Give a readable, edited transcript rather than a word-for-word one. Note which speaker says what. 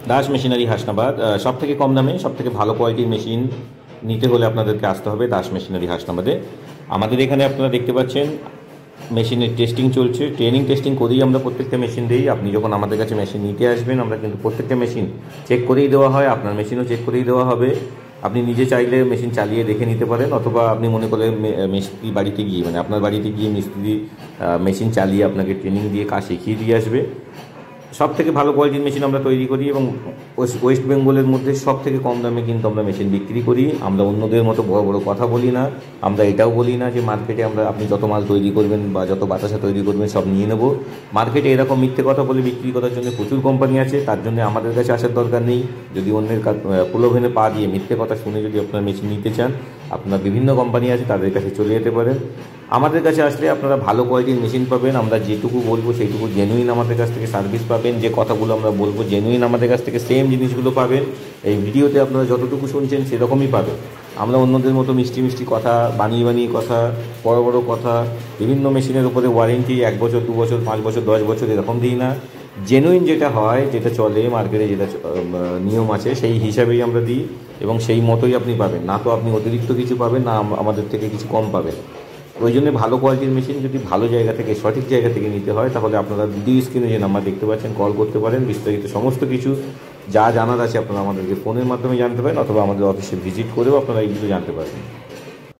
Speaker 1: Das machinery Hasnabad. সব থেকে কম দামে সব থেকে ভালো কোয়ালিটির মেশিন নিতে হলে আপনাদেরকে আসতে হবে দাস মেশিনারি হাসনাবাদে। আমাদের এখানে আপনারা দেখতে পাচ্ছেন মেশিনের টেস্টিং চলছে, ট্রেনিং টেস্টিং করেই আমরা প্রত্যেকটা মেশিন দিই। আপনি যখন আমাদের কাছে মেশিন নিতে আসবেন, আমরা কিন্তু প্রত্যেকটা মেশিন চেক করেই দেওয়া হয়, আপনার মেশিনও চেক করেই দেওয়া হবে। আপনি নিজে চাইলে মেশিন চালিয়ে দেখে নিতে পারেন, অথবা আপনি মনে করলেন মিস্ত্রি বাড়িতে গিয়ে, মানে আপনার বাড়িতে গিয়ে মিস্ত্রি মেশিন চালিয়ে আপনাকে ট্রেনিং দিয়ে কাজ শিখিয়ে দিয়ে আসবে। সব থেকে ভালো কোয়ালিটির মেশিন আমরা তৈরি করি এবং ওয়েস্ট বেঙ্গলের মধ্যে সব থেকে কম দামে কিন্তু আমরা মেশিন বিক্রি করি। আমরা অন্যদের মতো বড় বড় কথা বলি না। আমরা এটাও বলি না যে মার্কেটে আপনি যত মাল তৈরি করবেন বা যত বাতাসা তৈরি করবেন সব নিয়ে নেব। মার্কেটে এরকম মিথ্যে কথা বলে বিক্রি করার জন্য প্রচুর কোম্পানি আছে, তার জন্য আমাদের কাছে আসার দরকার নেই। যদি অন্যের প্রলোভনে পা দিয়ে মিথ্যে কথা শুনে যদি আপনার মেশিন নিতে চান, আপনার বিভিন্ন কোম্পানি আছে, তাদের কাছে চলে যেতে পারেন। আমাদের কাছে আসলে আপনারা ভালো কোয়ালিটির মেশিন পাবেন। আমরা যেটুকু বলবো সেইটুকু জেনুইন আমাদের কাছ থেকে সার্ভিস পাবেন। যে কথাগুলো আমরা বলবো জেনুইন আমাদের কাছ থেকে সেম জিনিসগুলো পাবেন। এই ভিডিওতে আপনারা যতটুকু শুনছেন সেরকমই পাবেন। আমরা অন্যদের মতো মিষ্টি মিষ্টি কথা, বানিয়ে বানিয়ে কথা, বড় বড় কথা, বিভিন্ন মেশিনের উপরে ওয়ারেন্টি 1 বছর, 2 বছর, 5 বছর, 10 বছর এরকম দিই না। জেনুইন যেটা হয়, যেটা চলে মার্কেটে, যেটা নিয়ম আছে সেই হিসাবেই আমরা দিই এবং সেই মতোই আপনি পাবেন। না তো আপনি অতিরিক্ত কিছু পাবেন, না আমাদের থেকে কিছু কম পাবেন। ওই জন্য ভালো কোয়ালিটির মেশিন যদি ভালো জায়গা থেকে, সঠিক জায়গা থেকে নিতে হয়, তাহলে আপনারা ভিডিও স্ক্রিনে যে নাম্বার দেখতে পাচ্ছেন কল করতে পারেন। বিস্তারিত সমস্ত কিছু যা জানার আছে আপনারা আমাদেরকে ফোনের মাধ্যমে জানতে পারেন, অথবা আমাদের অফিসে ভিজিট করেও আপনারা এইগুলো জানতে পারবেন।